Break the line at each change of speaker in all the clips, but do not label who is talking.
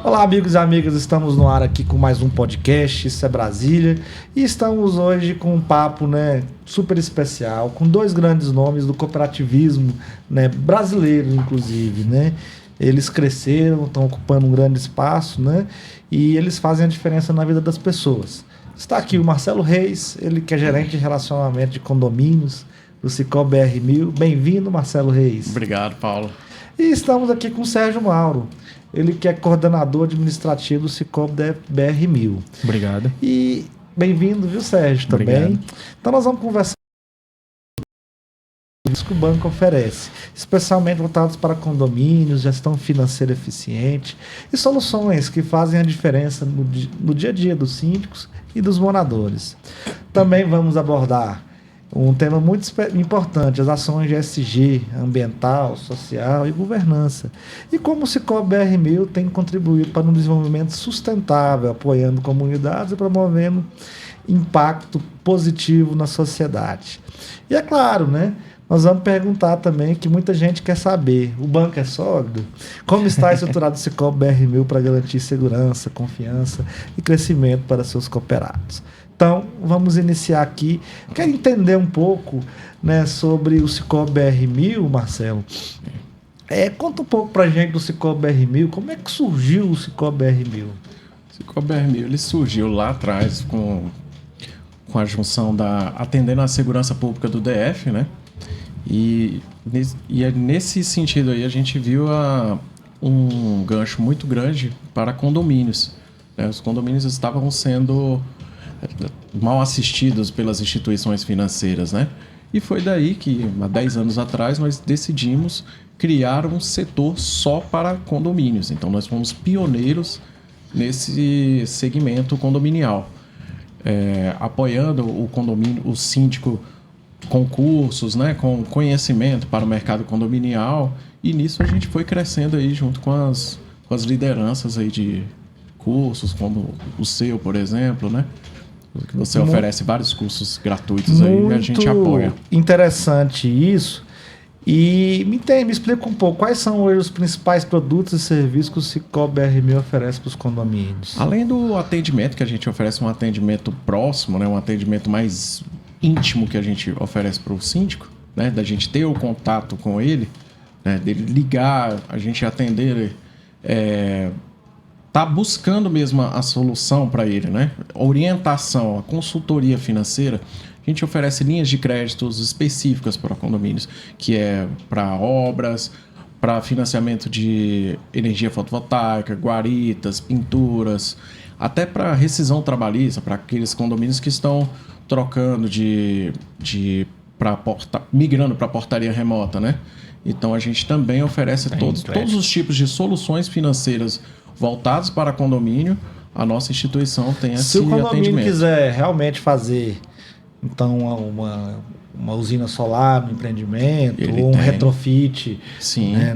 Olá, amigos e amigas, estamos no ar aqui com mais um podcast, isso é Brasília, e estamos hoje com um papo, super especial, com dois grandes nomes do cooperativismo, brasileiro, inclusive, Eles cresceram, estão ocupando um grande espaço, e eles fazem a diferença na vida das pessoas. Está aqui o Marcelo Reis, ele que é gerente de relacionamento de condomínios do Sicoob BR1000. Bem-vindo, Marcelo Reis.
Obrigado, Paulo.
E estamos aqui com o Sérgio Mauro, ele que é coordenador administrativo do Sicoob BR1000.
Obrigado.
E bem-vindo, viu, Sérgio, também.
Obrigado.
Então nós vamos conversar sobre o que o banco oferece, especialmente voltados para condomínios, gestão financeira eficiente e soluções que fazem a diferença no dia a dia dos síndicos e dos moradores. Também vamos abordar um tema muito importante, as ações de ESG, ambiental, social e governança. E como o Sicoob BR1000 tem contribuído para um desenvolvimento sustentável, apoiando comunidades e promovendo impacto positivo na sociedade. E é claro, nós vamos perguntar também, que muita gente quer saber, o banco é sólido? Como está estruturado o Sicoob BR1000 para garantir segurança, confiança e crescimento para seus cooperados? Então, vamos iniciar aqui. Quero entender um pouco sobre o Sicoob BR1000, Marcelo. Conta um pouco para a gente do Sicoob BR1000. Como é que surgiu o Sicoob BR1000?
O Sicoob BR1000 ele surgiu lá atrás com a junção atendendo a segurança pública do DF, E é nesse sentido aí a gente viu um gancho muito grande para condomínios. Os condomínios estavam sendo mal assistidos pelas instituições financeiras, E foi daí que, há 10 anos atrás, nós decidimos criar um setor só para condomínios. Então, nós fomos pioneiros nesse segmento condominial, apoiando o condomínio, o síndico, com cursos, com conhecimento para o mercado condominial. E nisso a gente foi crescendo aí junto com as lideranças aí de cursos, como o seu, por exemplo, que você oferece vários cursos gratuitos aí e a gente apoia.
Interessante isso. E me explica um pouco, quais são hoje os principais produtos e serviços que o Sicoob BR1000 oferece para os condomínios?
Além do atendimento, que a gente oferece um atendimento próximo, um atendimento mais íntimo que a gente oferece para o síndico, da gente ter o contato com ele, dele ligar, a gente atender, tá buscando mesmo a solução para ele, Orientação, a consultoria financeira. A gente oferece linhas de créditos específicas para condomínios, que é para obras, para financiamento de energia fotovoltaica, guaritas, pinturas, até para rescisão trabalhista, para aqueles condomínios que estão trocando migrando para portaria remota, Então a gente também oferece todos os tipos de soluções financeiras voltados para condomínio. A nossa instituição tem esse atendimento.
Se o condomínio quiser realmente fazer então uma usina solar no empreendimento, ou um retrofit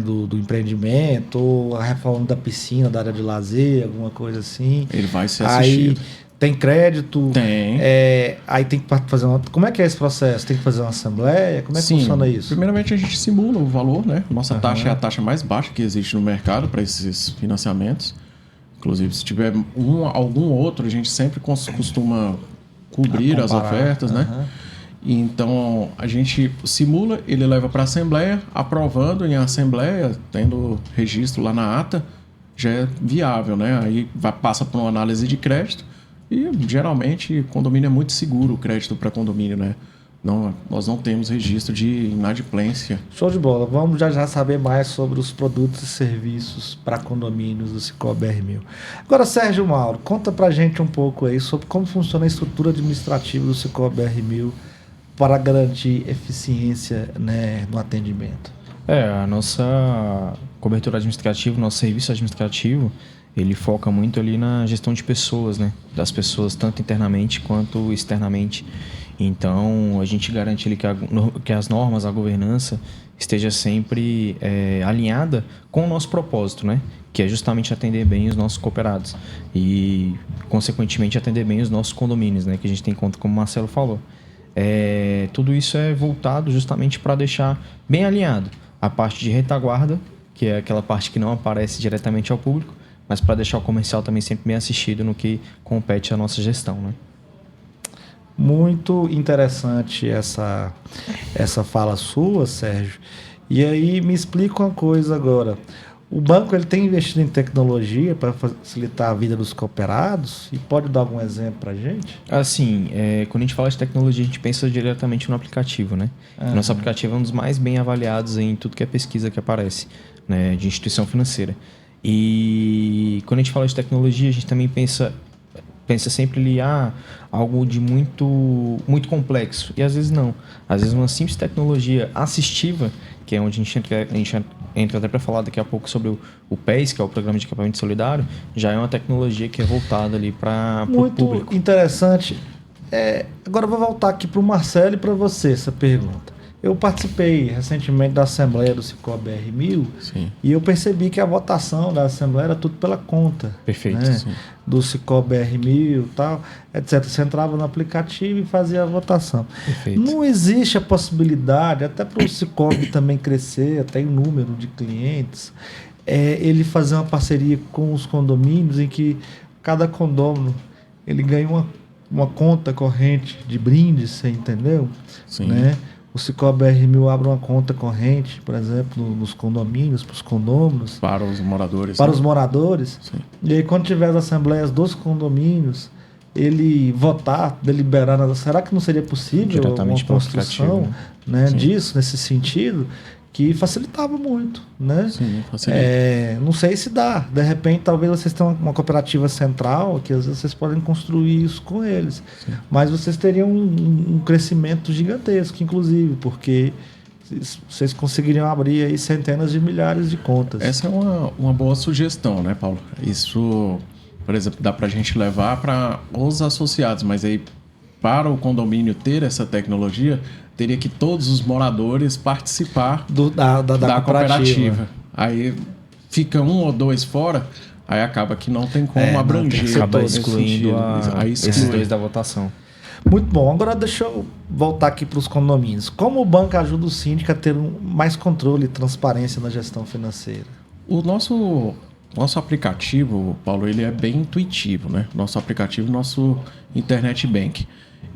do empreendimento, ou a reforma da piscina, da área de lazer, alguma coisa assim,
ele vai ser assistido.
Aí tem crédito?
Tem.
Aí tem que fazer como é que é esse processo? Tem que fazer uma assembleia? Como é que funciona isso?
Primeiramente a gente simula o valor, Nossa taxa é a taxa mais baixa que existe no mercado para esses financiamentos. Inclusive, se tiver algum outro, a gente sempre costuma cobrir as ofertas, Então, a gente simula, ele leva para a assembleia, aprovando em assembleia, tendo registro lá na ata, já é viável, Aí passa por uma análise de crédito. E, geralmente, o condomínio é muito seguro, o crédito para condomínio, nós não temos registro de inadimplência.
Show de bola. Vamos já saber mais sobre os produtos e serviços para condomínios do Sicoob BR1000. Agora, Sérgio Mauro, conta para a gente um pouco aí sobre como funciona a estrutura administrativa do Sicoob BR1000 para garantir eficiência no atendimento.
A nossa cobertura administrativa, nosso serviço administrativo, ele foca muito ali na gestão de pessoas, das pessoas tanto internamente quanto externamente. Então, a gente garante ali que as normas, a governança esteja sempre alinhada com o nosso propósito, que é justamente atender bem os nossos cooperados e, consequentemente, atender bem os nossos condomínios, que a gente tem em conta, como o Marcelo falou. Tudo isso é voltado justamente para deixar bem alinhado a parte de retaguarda, que é aquela parte que não aparece diretamente ao público, mas para deixar o comercial também sempre bem assistido no que compete à nossa gestão, né?
Muito interessante essa fala sua, Sérgio. E aí me explica uma coisa agora. O banco ele tem investido em tecnologia para facilitar a vida dos cooperados? E pode dar algum exemplo para a gente?
Assim, quando a gente fala de tecnologia, a gente pensa diretamente no aplicativo, né?
Aham.
Nosso aplicativo é um dos mais bem avaliados em tudo que é pesquisa que aparece, né, de instituição financeira. E quando a gente fala de tecnologia, a gente também pensa sempre ali, algo de muito complexo. E às vezes não. Às vezes uma simples tecnologia assistiva, que é onde a gente entra até para falar daqui a pouco sobre o PES, que é o Programa de Equipamento Solidário, já é uma tecnologia que é voltada ali para o público.
Muito interessante. Agora eu vou voltar aqui para o Marcelo e para você essa pergunta. Eu participei recentemente da Assembleia do Cicobi BR1000 e eu percebi que a votação da Assembleia era tudo pela conta.
Perfeito.
Né?
Sim.
Do Cicobi BR1000 e tal, etc. Você entrava no aplicativo e fazia a votação.
Perfeito.
Não existe a possibilidade, até para o Cicobi também crescer, até em número de clientes, ele fazer uma parceria com os condomínios em que cada condômino ele ganha uma conta corrente de brindes, você entendeu?
Sim.
Né? O Cicobi BR1000 abre uma conta corrente, por exemplo, nos condomínios, para os condôminos.
Para os moradores.
Para
né?
os moradores.
Sim.
E aí, quando tiver as assembleias dos condomínios, ele votar, deliberar. Será que não seria possível
Diretamente
uma
pelo
construção
aplicativo,
né,
Sim.
disso, nesse sentido, que facilitava muito, né?
Sim, facilita.
Não sei se dá. De repente, talvez vocês tenham uma cooperativa central, que às vezes vocês podem construir isso com eles.
Sim.
Mas vocês teriam um crescimento gigantesco, inclusive, porque vocês conseguiriam abrir aí centenas de milhares de contas.
Essa é uma boa sugestão, né, Paulo? Isso, por exemplo, dá para a gente levar para os associados, mas aí para o condomínio ter essa tecnologia, teria que todos os moradores participar da cooperativa. Aí fica um ou dois fora, aí acaba que não tem como abranger.
Acaba
nesse
excluindo
sentido. Aí
esses
exclui.
dois da votação.
Muito bom. Agora deixa eu voltar aqui para os condomínios. Como o banco ajuda o síndico a ter mais controle e transparência na gestão financeira?
O nosso aplicativo, Paulo, ele é bem intuitivo, né? Nosso aplicativo, nosso Internet Bank.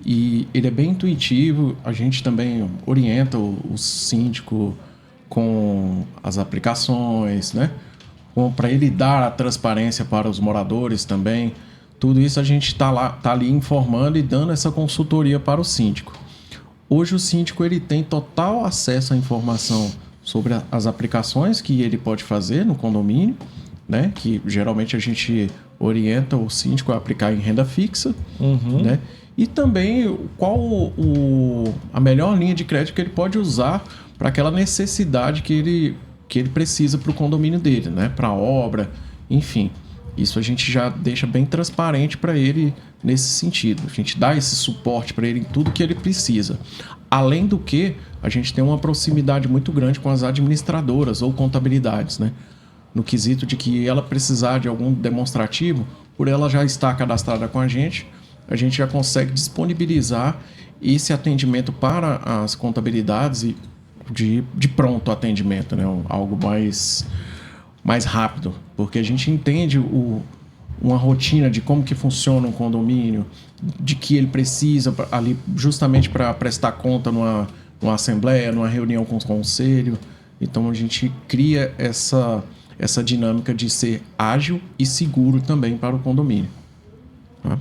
E ele é bem intuitivo, a gente também orienta o síndico com as aplicações, né? Para ele dar a transparência para os moradores também. Tudo isso a gente tá ali informando e dando essa consultoria para o síndico. Hoje o síndico ele tem total acesso à informação sobre as aplicações que ele pode fazer no condomínio, né? Que geralmente a gente orienta o síndico a aplicar em renda fixa, né? E também qual a melhor linha de crédito que ele pode usar para aquela necessidade que ele precisa para o condomínio dele, né? Para a obra, enfim. Isso a gente já deixa bem transparente para ele nesse sentido. A gente dá esse suporte para ele em tudo que ele precisa. Além do que, a gente tem uma proximidade muito grande com as administradoras ou contabilidades, né? No quesito de que ela precisar de algum demonstrativo, por ela já estar cadastrada com a gente já consegue disponibilizar esse atendimento para as contabilidades e de pronto atendimento, né? Algo mais rápido, porque a gente entende uma rotina de como que funciona um condomínio, de que ele precisa ali justamente para prestar conta numa assembleia, numa reunião com o conselho. Então a gente cria essa dinâmica de ser ágil e seguro também para o condomínio. Tá?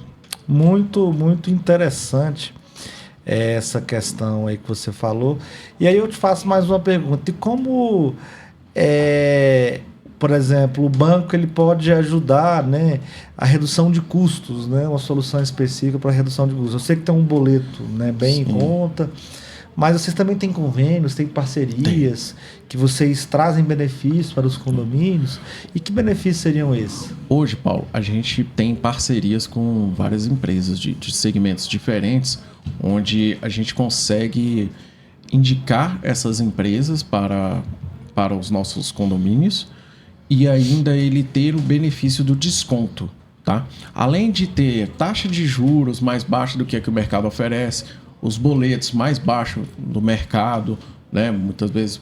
Muito, muito interessante essa questão aí que você falou. E aí eu te faço mais uma pergunta. E como, por exemplo, o banco ele pode ajudar, né, a redução de custos, né, uma solução específica para redução de custos? Eu sei que tem um boleto, né, bem em conta, mas vocês também têm convênios, têm parcerias que vocês trazem benefícios para os condomínios. E que benefícios seriam esses?
Hoje, Paulo, a gente tem parcerias com várias empresas de segmentos diferentes, onde a gente consegue indicar essas empresas para os nossos condomínios e ainda ele ter o benefício do desconto, tá? Além de ter taxa de juros mais baixa do que a que o mercado oferece, os boletos mais baixos do mercado, né? Muitas vezes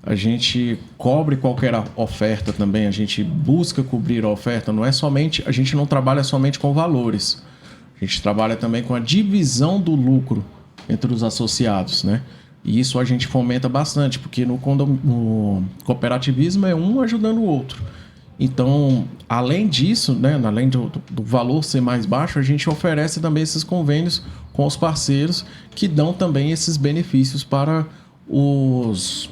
a gente cobre qualquer oferta também, a gente busca cobrir a oferta, não é somente, a gente não trabalha somente com valores, a gente trabalha também com a divisão do lucro entre os associados, né? E isso a gente fomenta bastante, porque no cooperativismo é um ajudando o outro. Então, além disso, né, além do valor ser mais baixo, a gente oferece também esses convênios com os parceiros que dão também esses benefícios para os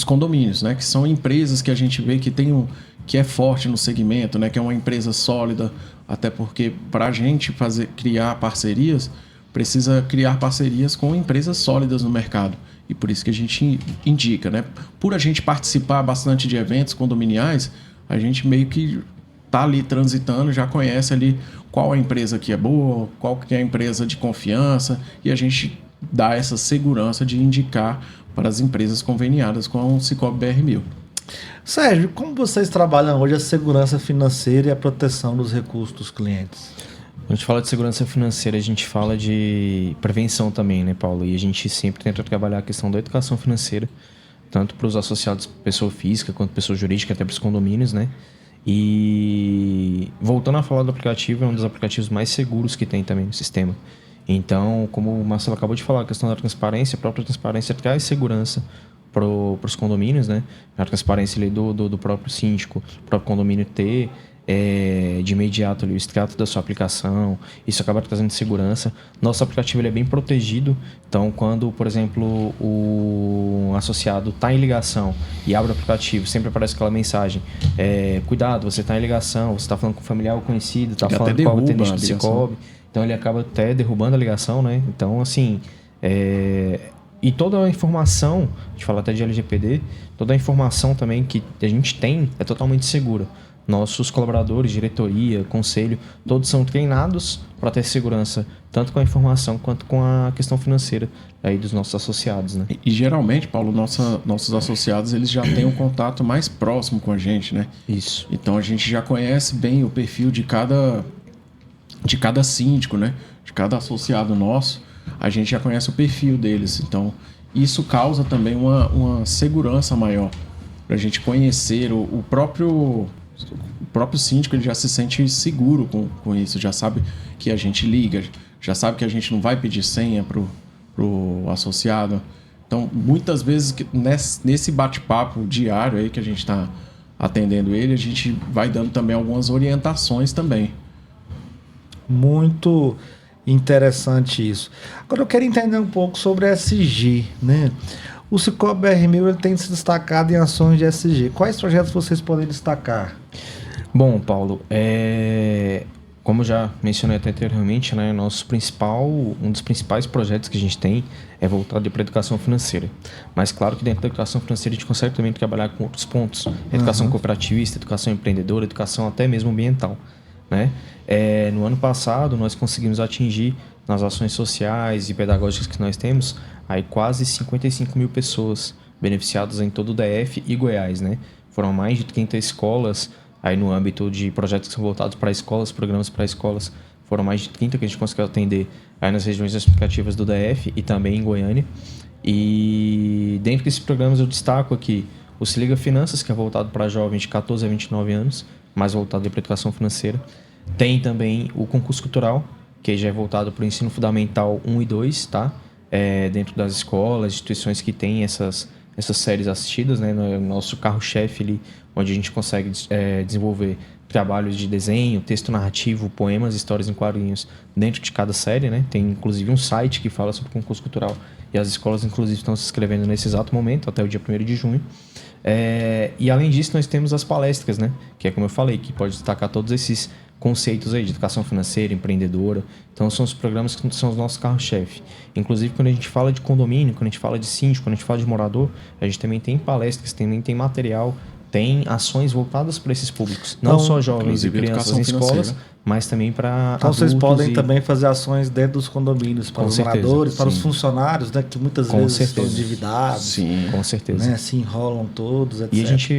condomínios, né? Que são empresas que a gente vê que é forte no segmento, né? Que é uma empresa sólida, até porque para a gente criar parcerias, precisa criar parcerias com empresas sólidas no mercado. E por isso que a gente indica, né? Por a gente participar bastante de eventos condominiais, a gente meio que tá ali transitando, já conhece ali qual a empresa que é boa, qual que é a empresa de confiança, e a gente dá essa segurança de indicar para as empresas conveniadas com o Sicoob BR1000.
Sérgio, como vocês trabalham hoje a segurança financeira e a proteção dos recursos dos clientes?
Quando a gente fala de segurança financeira, a gente fala de prevenção também, né, Paulo? E a gente sempre tenta trabalhar a questão da educação financeira, tanto para os associados pessoa física quanto pessoa jurídica, até para os condomínios, né? E voltando a falar do aplicativo, é um dos aplicativos mais seguros que tem também no sistema. Então, como o Marcelo acabou de falar, a questão da transparência, a própria transparência traz segurança para os condomínios, né? A transparência ali do próprio síndico, o próprio condomínio ter de imediato ali o extrato da sua aplicação, isso acaba trazendo segurança. Nosso aplicativo ele é bem protegido, então quando, por exemplo, o associado está em ligação e abre o aplicativo, sempre aparece aquela mensagem, cuidado, você está em ligação, você está falando com um familiar ou conhecido, está falando com o atendente do Sicoob, então ele acaba até derrubando a ligação, né? Então, assim, e toda a informação, a gente fala até de LGPD, toda a informação também que a gente tem é totalmente segura. Nossos colaboradores, diretoria, conselho, todos são treinados para ter segurança, tanto com a informação quanto com a questão financeira aí dos nossos associados, né?
E geralmente, Paulo, nossos associados eles já têm um contato mais próximo com a gente, né?
Isso.
Então a gente já conhece bem o perfil de cada síndico, né? De cada associado nosso, a gente já conhece o perfil deles. Então isso causa também uma segurança maior para a gente conhecer o próprio síndico, ele já se sente seguro com isso, já sabe que a gente liga, já sabe que a gente não vai pedir senha pro associado. Então, muitas vezes, nesse bate-papo diário aí que a gente está atendendo ele, a gente vai dando também algumas orientações também.
Muito interessante isso. Agora eu quero entender um pouco sobre SG, né? O Sicoob BR1000 ele tem se destacado em ações de SG. Quais projetos vocês podem destacar?
Bom, Paulo, como já mencionei até anteriormente, né, um dos principais projetos que a gente tem é voltado para a educação financeira. Mas claro que dentro da educação financeira a gente consegue também trabalhar com outros pontos. Educação cooperativista, educação empreendedora, educação até mesmo ambiental, né? No ano passado nós conseguimos atingir nas ações sociais e pedagógicas que nós temos aí quase 55 mil pessoas beneficiadas em todo o DF e Goiás, né? Foram mais de 30 escolas aí no âmbito de projetos que são voltados para escolas, programas para escolas. Foram mais de 30 que a gente conseguiu atender aí nas regiões explicativas do DF e também em Goiânia. E dentro desses programas eu destaco aqui o Se Liga Finanças, que é voltado para jovens de 14 a 29 anos, mais voltado para a educação financeira. Tem também o Concurso Cultural, que já é voltado para o ensino fundamental 1 e 2, tá? Dentro das escolas, instituições que têm essas séries assistidas, né? No nosso carro-chefe ali, onde a gente consegue desenvolver trabalhos de desenho, texto narrativo, poemas, histórias em quadrinhos dentro de cada série, né? Tem inclusive um site que fala sobre o concurso cultural e as escolas inclusive estão se inscrevendo nesse exato momento, até o dia 1º de junho. E além disso nós temos as palestras, né? Que é como eu falei, que pode destacar todos esses conceitos aí de educação financeira, empreendedora. Então são os programas que são os nossos carros-chefe. Inclusive quando a gente fala de condomínio, quando a gente fala de síndico, quando a gente fala de morador, a gente também tem palestras, também tem material tem ações voltadas para esses públicos. Não
Então,
só jovens e
inclusive
crianças em
educação
escolas,
financeira.
mas também para
Então
adultos.
vocês podem também fazer ações dentro dos condomínios, para
Com
os
certeza,
moradores, para os
sim.
funcionários, né, que muitas
Com
vezes
certeza.
estão endividados,
Sim.
Com certeza.
né, se enrolam todos, etc.
E a gente,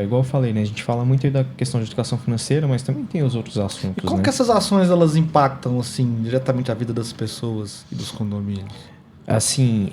igual eu falei, né? A gente fala muito aí da questão de educação financeira, mas também tem os outros assuntos,
E como
né?
que essas ações elas impactam assim diretamente a vida das pessoas e dos condomínios?
Assim,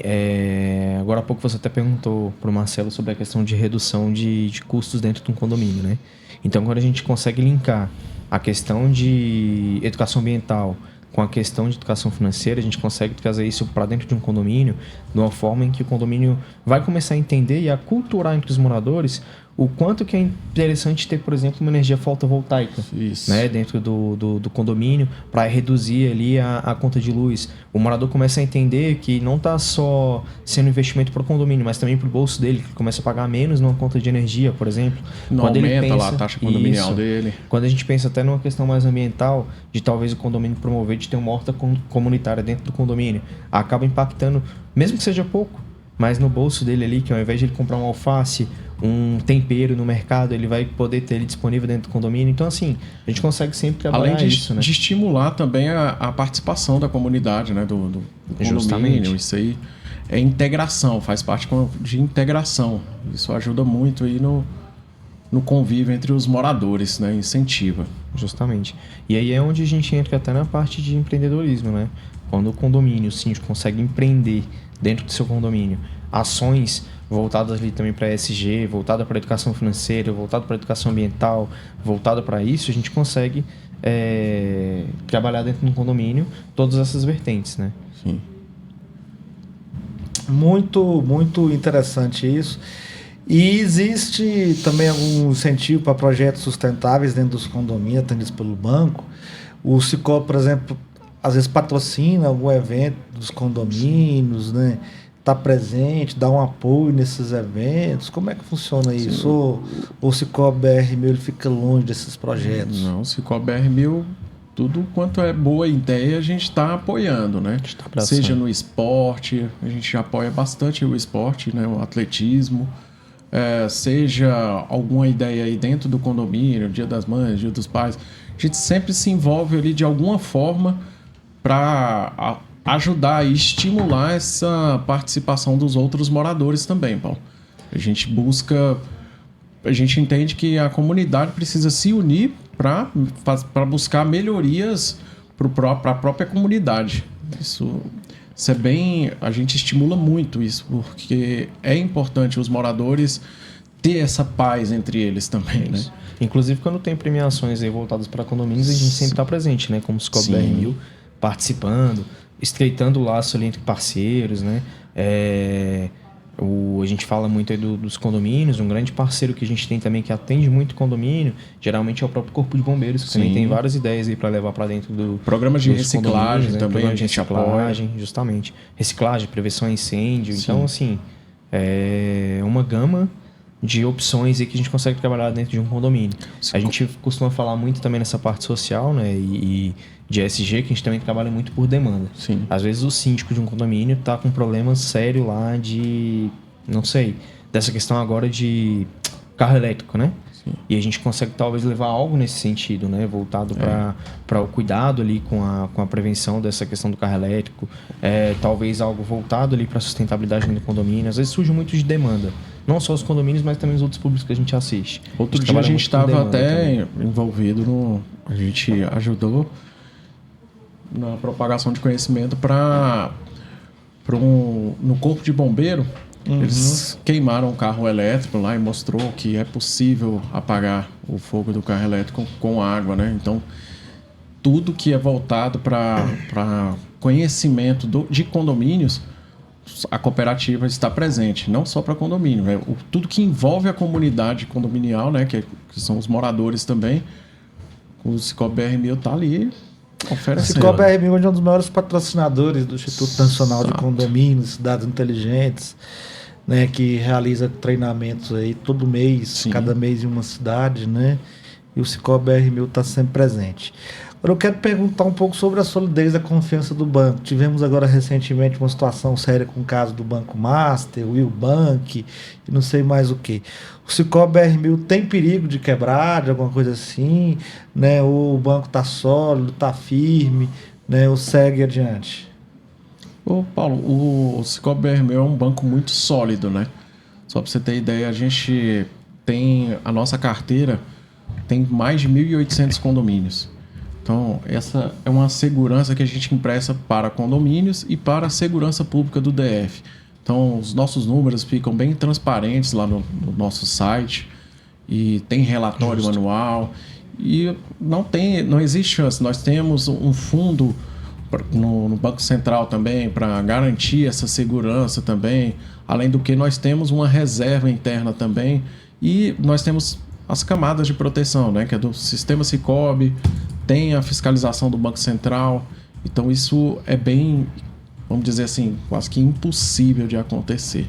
agora há pouco você até perguntou pro Marcelo sobre a questão de redução de custos dentro de um condomínio, né? Então, quando a gente consegue linkar a questão de educação ambiental com a questão de educação financeira, a gente consegue trazer isso para dentro de um condomínio de uma forma em que o condomínio vai começar a entender e a culturar entre os moradores o quanto que é interessante ter, por exemplo, uma energia fotovoltaica,
Isso.
né, dentro do condomínio para reduzir ali a conta de luz. O morador começa a entender que não está só sendo investimento para o condomínio, mas também para o bolso dele, que começa a pagar menos numa conta de energia, por exemplo.
Não
Quando ele
aumenta lá
pensa-
a taxa condominial
Isso.
dele.
Quando a gente pensa até numa questão mais ambiental, de talvez o condomínio promover de ter uma horta comunitária dentro do condomínio, acaba impactando, mesmo que seja pouco, mas no bolso dele ali, que ao invés de ele comprar um alface, um tempero no mercado, ele vai poder ter ele disponível dentro do condomínio. Então, assim, a gente consegue sempre trabalhar
Além de,
isso, né?
de estimular também a participação da comunidade, né? Do
Justamente.
condomínio. Isso aí é integração, faz parte de integração. Isso ajuda muito aí no convívio entre os moradores, né? Incentiva.
Justamente. E aí é onde a gente entra até na parte de empreendedorismo, né? Quando o condomínio, o síndico, consegue empreender dentro do seu condomínio ações voltadas ali também para ESG, voltada para educação financeira, voltada para educação ambiental, voltada para isso, a gente consegue trabalhar dentro de um condomínio todas essas vertentes, né?
Sim.
Muito, muito interessante isso. E existe também algum incentivo para projetos sustentáveis dentro dos condomínios, atendidos pelo banco. O Sicoob, por exemplo, às vezes patrocina algum evento dos condomínios, né? Está presente, dá um apoio nesses eventos. Como é que funciona isso? Ou o Sicoob BR1000 ele fica longe desses projetos?
Não, se Sicoob BR1000, tudo quanto é boa ideia, a gente está apoiando, né?
tá abraçando.
Seja no esporte, a gente apoia bastante o esporte, né? O atletismo. Seja alguma ideia aí dentro do condomínio, Dia das Mães, Dia dos Pais. A gente sempre se envolve ali de alguma forma para ajudar e estimular essa participação dos outros moradores também, Paulo. A gente entende que a comunidade precisa se unir para buscar melhorias para a própria comunidade. Isso é bem... A gente estimula muito isso, porque é importante os moradores ter essa paz entre eles também, né?
Inclusive, quando tem premiações aí voltadas para condomínios, a gente sempre está presente, né? Como o Sicoob BR1000, participando, estreitando o laço ali entre parceiros, né? A gente fala muito aí dos condomínios, um grande parceiro que a gente tem também que atende muito condomínio, geralmente é o próprio Corpo de Bombeiros, que também tem várias ideias aí para levar para dentro do
programas de
dos
reciclagem
condomínios, né?
também,
Programa
a
de
gente
reciclagem,
apoia.
justamente. Reciclagem, prevenção a incêndio.
Sim.
Então, assim, é uma gama de opções aí que a gente consegue trabalhar dentro de um condomínio. A gente costuma falar muito também nessa parte social, né? E de ESG, que a gente também trabalha muito por demanda.
Sim.
Às vezes o síndico de um condomínio está com um problema sério lá de, não sei, dessa questão agora de carro elétrico, né?
Sim.
E a gente consegue talvez levar algo nesse sentido, né? Voltado para o cuidado ali com a prevenção dessa questão do carro elétrico. Talvez algo voltado ali para a sustentabilidade do condomínio. Às vezes surge muito de demanda. Não só os condomínios, mas também os outros públicos que a gente assiste.
Outro dia a gente estava até envolvido a gente ajudou na propagação de conhecimento no corpo de bombeiro. Eles queimaram um carro elétrico lá e mostrou que é possível apagar o fogo do carro elétrico com água, né? Então, tudo que é voltado para conhecimento de condomínios, a cooperativa está presente, não só para condomínio, né? Tudo que envolve a comunidade condominial, né? Que são os moradores também, o Sicoob BR1000 está ali oferecendo.
O Sicoob BR1000 é um dos maiores patrocinadores do Instituto Nacional de Condomínios, Cidades Inteligentes, né, que realiza treinamentos aí todo mês, cada mês em uma cidade, né? E o Sicoob BR1000 está sempre presente. Agora eu quero perguntar um pouco sobre a solidez da confiança do banco. Tivemos agora recentemente uma situação séria com o caso do Banco Master, o Will Bank e não sei mais o que. O Cicobi BR1000 tem perigo de quebrar, de alguma coisa assim, né? Ou o banco está sólido, está firme, né? Ou segue adiante?
Ô, Paulo, o Cicobi BR1000 é um banco muito sólido, né? Só para você ter ideia, a gente tem a nossa carteira tem mais de 1.800 condomínios. Então, essa é uma segurança que a gente empresta para condomínios e para a segurança pública do DF. Então, os nossos números ficam bem transparentes lá no nosso site e tem relatório manual e não existe chance. Nós temos um fundo no Banco Central também para garantir essa segurança também. Além do que, nós temos uma reserva interna também e nós temos as camadas de proteção, né, que é do sistema Cicobi, tem a fiscalização do Banco Central. Então isso é bem, vamos dizer assim, quase que impossível de acontecer.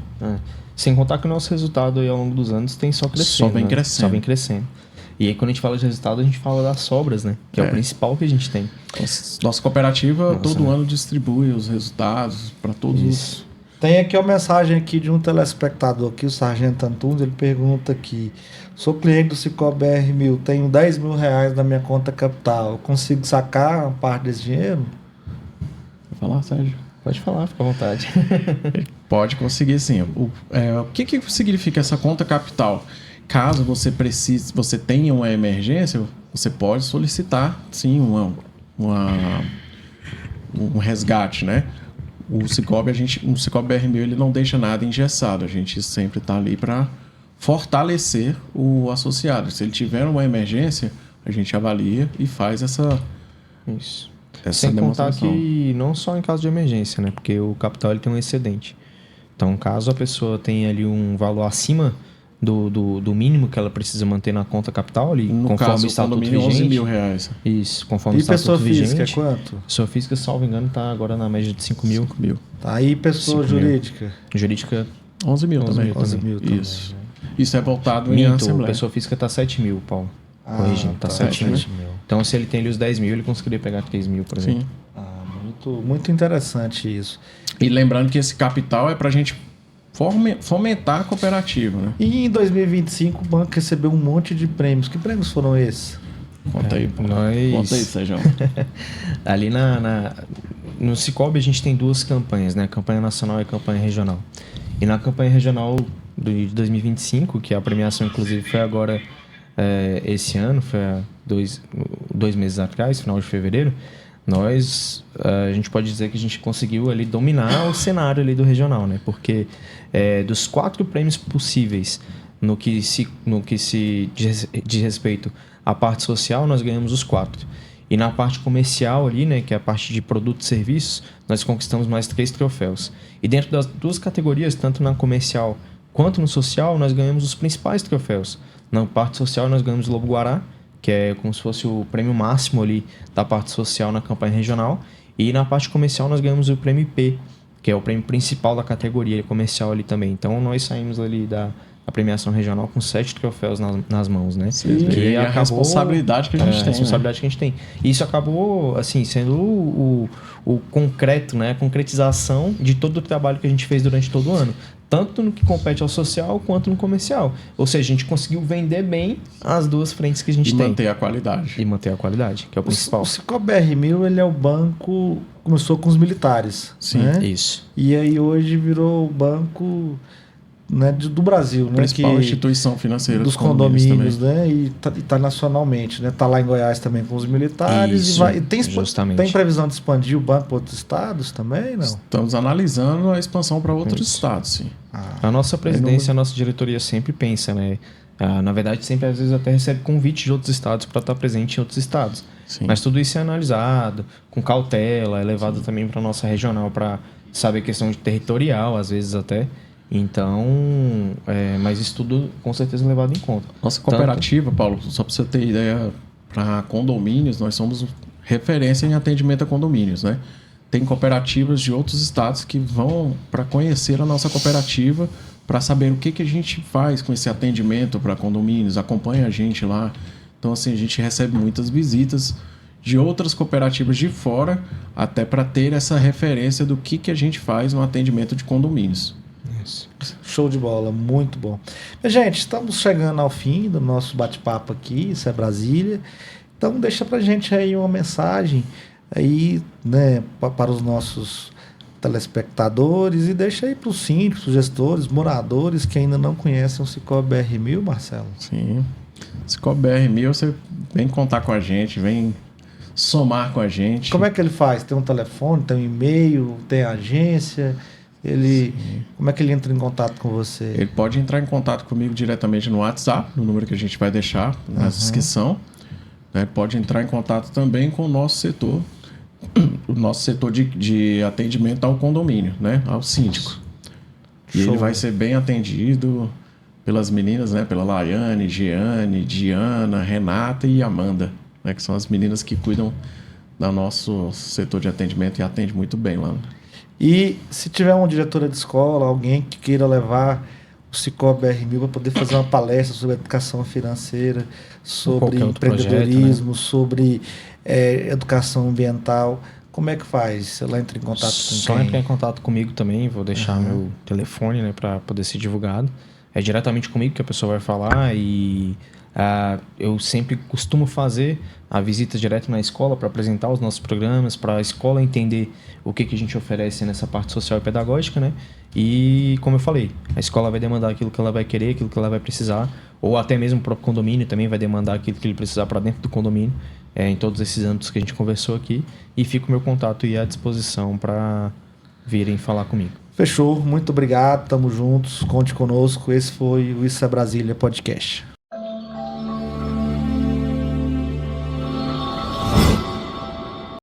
Sem contar que o nosso resultado aí ao longo dos anos tem só crescendo.
Só vem crescendo.
Só vem crescendo. E aí quando a gente fala de resultado, a gente fala das sobras, né? Que é o principal que a gente tem.
Nossa cooperativa todo ano distribui os resultados para todos os...
Tem aqui uma mensagem aqui de um telespectador aqui, o Sargento Antunes, ele pergunta aqui: sou cliente do Cicobi BR1000, tenho 10 mil reais na minha conta capital, eu consigo sacar uma parte desse dinheiro?
Vai falar, Sérgio?
Pode falar, fica à vontade.
Pode conseguir sim. O que significa essa conta capital? Caso você precise, você tenha uma emergência, você pode solicitar sim um resgate, né? O Cicobi BR1000 ele não deixa nada engessado. A gente sempre está ali para fortalecer o associado. Se ele tiver uma emergência, a gente avalia e faz essa
Sem contar
demonstração.
que não só em caso de emergência, né? Porque o capital ele tem um excedente. Então, caso a pessoa tenha ali um valor acima do mínimo que ela precisa manter na conta capital, ali,
no
conforme
caso,
o estatuto vigente.
11 mil reais.
Isso, conforme o
E pessoa
estatuto vigente.
física é quanto?
Pessoa física, salvo engano, está agora na média de 5 mil.
5 mil.
Tá aí pessoa
5 mil.
jurídica.
Jurídica,
11 mil
11
também.
mil
11 mil também.
Isso. Isso é voltado em
minto,
assembleia.
pessoa física está 7 mil, Paulo. Corrigindo, tá 7 mil.
7 mil.
Então, se ele tem ali os 10 mil, ele conseguiria pegar 3 mil, por exemplo.
Sim.
Muito interessante isso.
E lembrando que esse capital é para a gente fomentar a cooperativa, né?
E em 2025 o banco recebeu um monte de prêmios. Que prêmios foram esses?
Conta aí, Paulo. Conta aí, Sérgio.
Ali no Cicobi a gente tem duas campanhas, né? Campanha nacional e campanha regional. E na campanha regional de 2025, que a premiação inclusive foi agora esse ano, foi há dois meses atrás, final de fevereiro, a gente pode dizer que a gente conseguiu ali dominar o cenário ali do regional, né? Porque dos 4 prêmios possíveis no que se diz respeito à parte social, nós ganhamos os 4. E na parte comercial ali, né, que é a parte de produtos e serviços, nós conquistamos mais 3 troféus. E dentro das duas categorias, tanto na comercial quanto no social, nós ganhamos os principais troféus. Na parte social, nós ganhamos o Lobo Guará, que é como se fosse o prêmio máximo ali da parte social na campanha regional. E na parte comercial nós ganhamos o prêmio IP, que é o prêmio principal da categoria comercial ali também. Então nós saímos ali da premiação regional com 7 troféus nas mãos, né?
E a responsabilidade que a gente tem.
A responsabilidade que a gente tem. E isso acabou, assim, sendo o concreto, né? A concretização de todo o trabalho que a gente fez durante todo o ano. Tanto no que compete ao social quanto no comercial. Ou seja, a gente conseguiu vender bem as duas frentes que a gente tem.
E manter a qualidade.
E manter a qualidade, que é o principal.
O Cicobi BR1000, ele é o banco... Começou com os militares.
Sim,
né?
Isso.
E aí hoje virou o banco... Né, do Brasil, né?
Principal instituição financeira
dos condomínios, né? E tá nacionalmente, né? Tá lá em Goiás também com os militares.
Isso,
e tem previsão de expandir o banco para outros estados também, não?
Estamos analisando a expansão para outros estados, sim.
A nossa presidência, a nossa diretoria sempre pensa, né? Na verdade, sempre às vezes até recebe convite de outros estados para estar presente em outros estados.
Sim.
Mas tudo isso é analisado com cautela, é levado também para nossa regional para saber questão de territorial, às vezes até. Então, mas isso tudo com certeza levado em conta.
Nossa cooperativa, Paulo, só para você ter ideia, para condomínios, nós somos referência em atendimento a condomínios, né? Tem cooperativas de outros estados que vão para conhecer a nossa cooperativa, para saber o que a gente faz com esse atendimento para condomínios, acompanha a gente lá. Então, assim, a gente recebe muitas visitas de outras cooperativas de fora, até para ter essa referência do que a gente faz no atendimento de condomínios.
Isso.
Show de bola, muito bom. Gente, estamos chegando ao fim do nosso bate-papo aqui, isso é Brasília. Então deixa pra gente aí uma mensagem aí, né, para os nossos telespectadores e deixa aí para os síndicos, gestores, moradores que ainda não conhecem o Cicobi BR1000, Marcelo.
Sim. Cicobi BR1000, você vem contar com a gente, vem somar com a gente.
Como é que ele faz? Tem um telefone, tem um e-mail, tem agência? Como é que ele entra em contato com você?
Ele pode entrar em contato comigo diretamente no WhatsApp, no número que a gente vai deixar na descrição. Né? Pode entrar em contato também com o nosso setor de atendimento ao condomínio, né? Ao síndico. E ele vai ser bem atendido pelas meninas, né? Pela Laiane, Giane, Diana, Renata e Amanda, né? Que são as meninas que cuidam do nosso setor de atendimento e atende muito bem lá.
E se tiver uma diretora de escola, alguém que queira levar o Cicobi BR1000 para poder fazer uma palestra sobre educação financeira, sobre empreendedorismo, projeto, né? Sobre educação ambiental, como é que faz? Ela entra em contato com
Só
quem?
entrar em contato comigo também, vou deixar meu telefone, né, para poder ser divulgado. É diretamente comigo que a pessoa vai falar e eu sempre costumo fazer a visita direto na escola para apresentar os nossos programas, para a escola entender o que a gente oferece nessa parte social e pedagógica, né? E, como eu falei, a escola vai demandar aquilo que ela vai querer, aquilo que ela vai precisar, ou até mesmo o próprio condomínio também vai demandar aquilo que ele precisar para dentro do condomínio, em todos esses âmbitos que a gente conversou aqui. E fica o meu contato aí à disposição para virem falar comigo.
Fechou, muito obrigado, tamo juntos, conte conosco. Esse foi o Isso é Brasília Podcast.